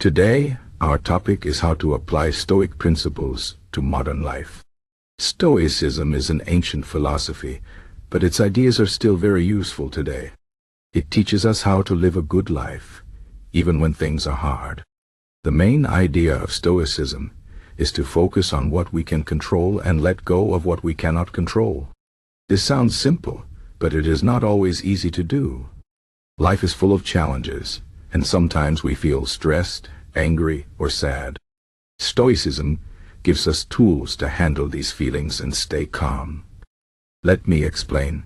Today, our topic is how to apply Stoic principles to modern life. Stoicism is an ancient philosophy, but its ideas are still very useful today. It teaches us how to live a good life, even when things are hard. The main idea of Stoicism is to focus on what we can control and let go of what we cannot control. This sounds simple, but it is not always easy to do. Life is full of challenges, and sometimes we feel stressed, angry, or sad. Stoicism gives us tools to handle these feelings and stay calm. Let me explain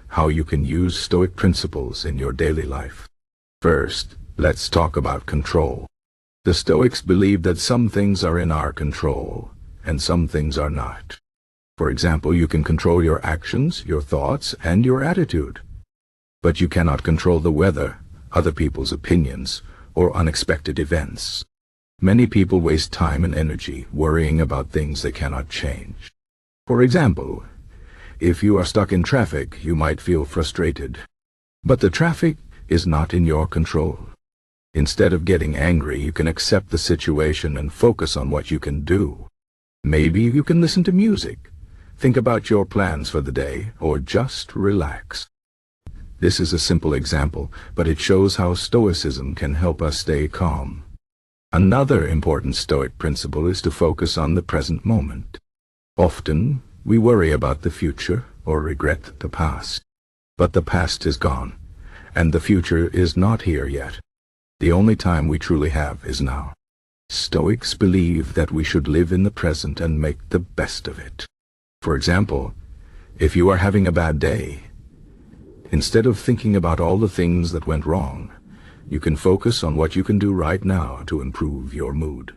how you can use Stoic principles in your daily life. First, let's talk about control. The Stoics believe that some things are in our control, and some things are not. For example, you can control your actions, your thoughts, and your attitude. But you cannot control the weather, other people's opinions, or unexpected events. Many people waste time and energy worrying about things they cannot change. For example, if you are stuck in traffic, you might feel frustrated. But the traffic is not in your control. Instead of getting angry, you can accept the situation and focus on what you can do. Maybe you can listen to music, think about your plans for the day, or just relax. This is a simple example, but it shows how Stoicism can help us stay calm. Another important Stoic principle is to focus on the present moment. Often, we worry about the future or regret the past. But the past is gone, and the future is not here yet. The only time we truly have is now. Stoics believe that we should live in the present and make the best of it. For example, if you are having a bad day, instead of thinking about all the things that went wrong, you can focus on what you can do right now to improve your mood.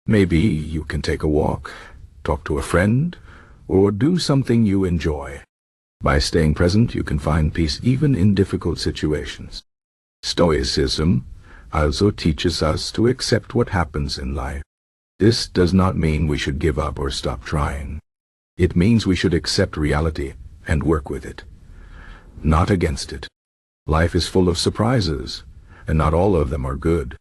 Maybe you can take a walk, talk to a friend, or do something you enjoy. By staying present, you can find peace even in difficult situations. Stoicism also teaches us to accept what happens in life. This does not mean we should give up or stop trying. It means we should accept reality and work with it, not against it. Life is full of surprises, and not all of them are good.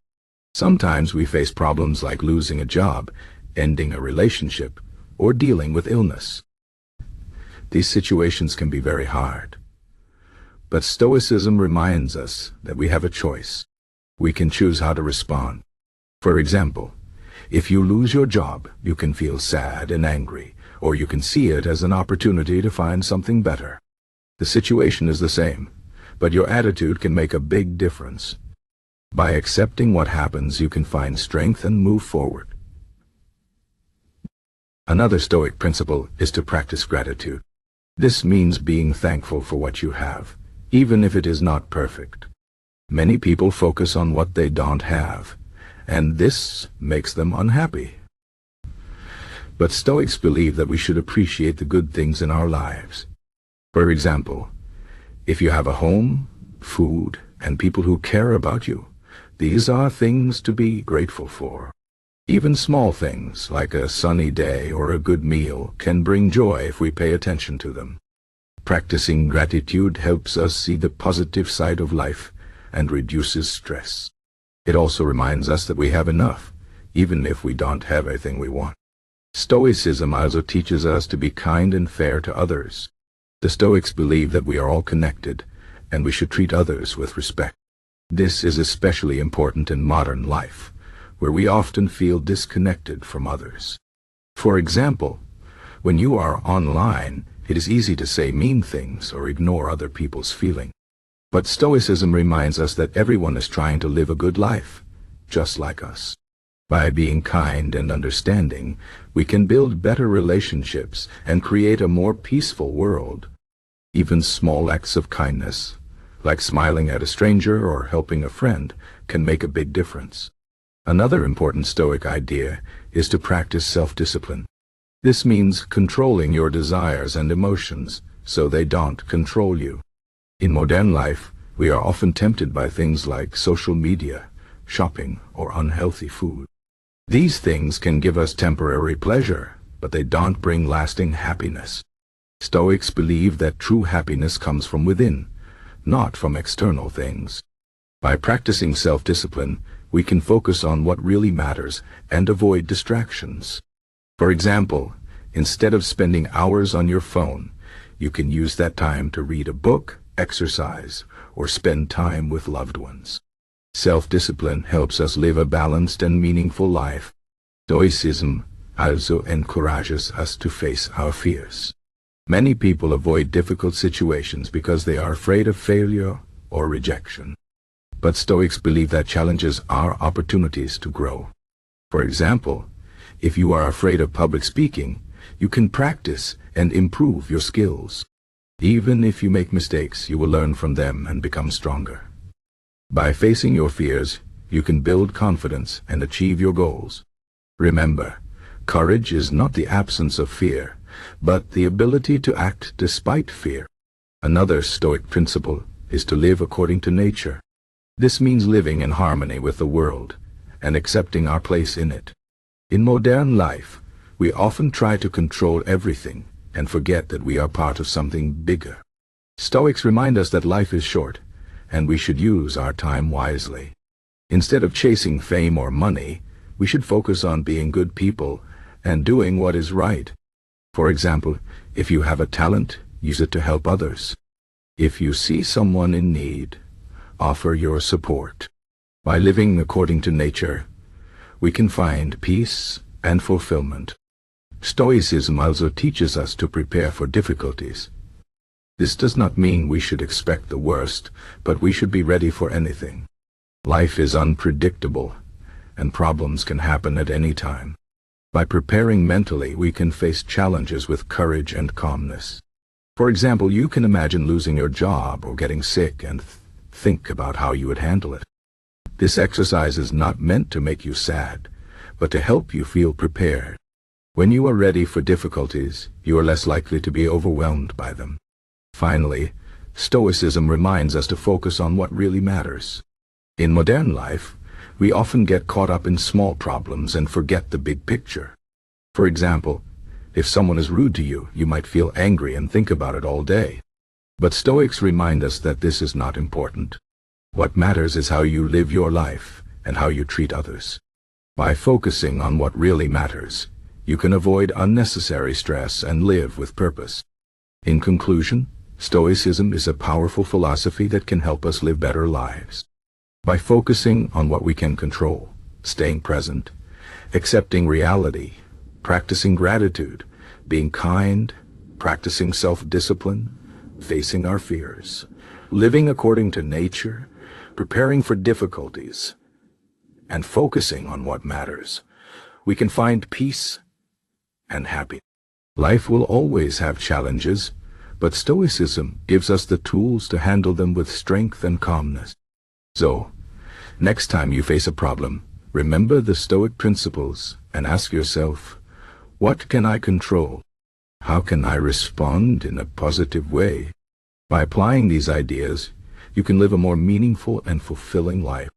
Sometimes we face problems like losing a job, ending a relationship, or dealing with illness. These situations can be very hard. But Stoicism reminds us that we have a choice. We can choose how to respond. For example, if you lose your job, you can feel sad and angry, or you can see it as an opportunity to find something better. The situation is the same, but your attitude can make a big difference. By accepting what happens, you can find strength and move forward. Another Stoic principle is to practice gratitude. This means being thankful for what you have, even if it is not perfect. Many people focus on what they don't have, and this makes them unhappy. But Stoics believe that we should appreciate the good things in our lives. For example, if you have a home, food, and people who care about you, these are things to be grateful for. Even small things like a sunny day or a good meal can bring joy if we pay attention to them. Practicing gratitude helps us see the positive side of life and reduces stress. It also reminds us that we have enough, even if we don't have everything we want. Stoicism also teaches us to be kind and fair to others. The Stoics believe that we are all connected, and we should treat others with respect. This is especially important in modern life, where we often feel disconnected from others. For example, when you are online, it is easy to say mean things or ignore other people's feelings. But Stoicism reminds us that everyone is trying to live a good life, just like us. By being kind and understanding, we can build better relationships and create a more peaceful world. Even small acts of kindness, like smiling at a stranger or helping a friend, can make a big difference. Another important Stoic idea is to practice self-discipline. This means controlling your desires and emotions so they don't control you. In modern life, we are often tempted by things like social media, shopping, or unhealthy food. These things can give us temporary pleasure, but they don't bring lasting happiness. Stoics believe that true happiness comes from within, not from external things. By practicing self-discipline, we can focus on what really matters and avoid distractions. For example, instead of spending hours on your phone, you can use that time to read a book, exercise, or spend time with loved ones. Self-discipline helps us live a balanced and meaningful life. Stoicism also encourages us to face our fears. Many people avoid difficult situations because they are afraid of failure or rejection. But Stoics believe that challenges are opportunities to grow. For example, if you are afraid of public speaking, you can practice and improve your skills. Even if you make mistakes, you will learn from them and become stronger. By facing your fears, you can build confidence and achieve your goals. Remember, courage is not the absence of fear, but the ability to act despite fear. Another Stoic principle is to live according to nature. This means living in harmony with the world and accepting our place in it. In modern life, we often try to control everything and forget that we are part of something bigger. Stoics remind us that life is short, and we should use our time wisely. Instead of chasing fame or money, we should focus on being good people and doing what is right. For example, if you have a talent, use it to help others. If you see someone in need, offer your support. By living according to nature, we can find peace and fulfillment. Stoicism also teaches us to prepare for difficulties. This does not mean we should expect the worst, but we should be ready for anything. Life is unpredictable, and problems can happen at any time. By preparing mentally, we can face challenges with courage and calmness. For example, you can imagine losing your job or getting sick and think about how you would handle it. This exercise is not meant to make you sad, but to help you feel prepared. When you are ready for difficulties, you are less likely to be overwhelmed by them. Finally, Stoicism reminds us to focus on what really matters. In modern life, we often get caught up in small problems and forget the big picture. For example, if someone is rude to you, you might feel angry and think about it all day. But Stoics remind us that this is not important. What matters is how you live your life and how you treat others. By focusing on what really matters, you can avoid unnecessary stress and live with purpose. In conclusion, Stoicism is a powerful philosophy that can help us live better lives. By focusing on what we can control, staying present, accepting reality, practicing gratitude, being kind, practicing self-discipline, facing our fears, living according to nature, preparing for difficulties, and focusing on what matters, we can find peace and happiness. Life will always have challenges, but Stoicism gives us the tools to handle them with strength and calmness. So, next time you face a problem, remember the Stoic principles and ask yourself, what can I control? How can I respond in a positive way? By applying these ideas, you can live a more meaningful and fulfilling life.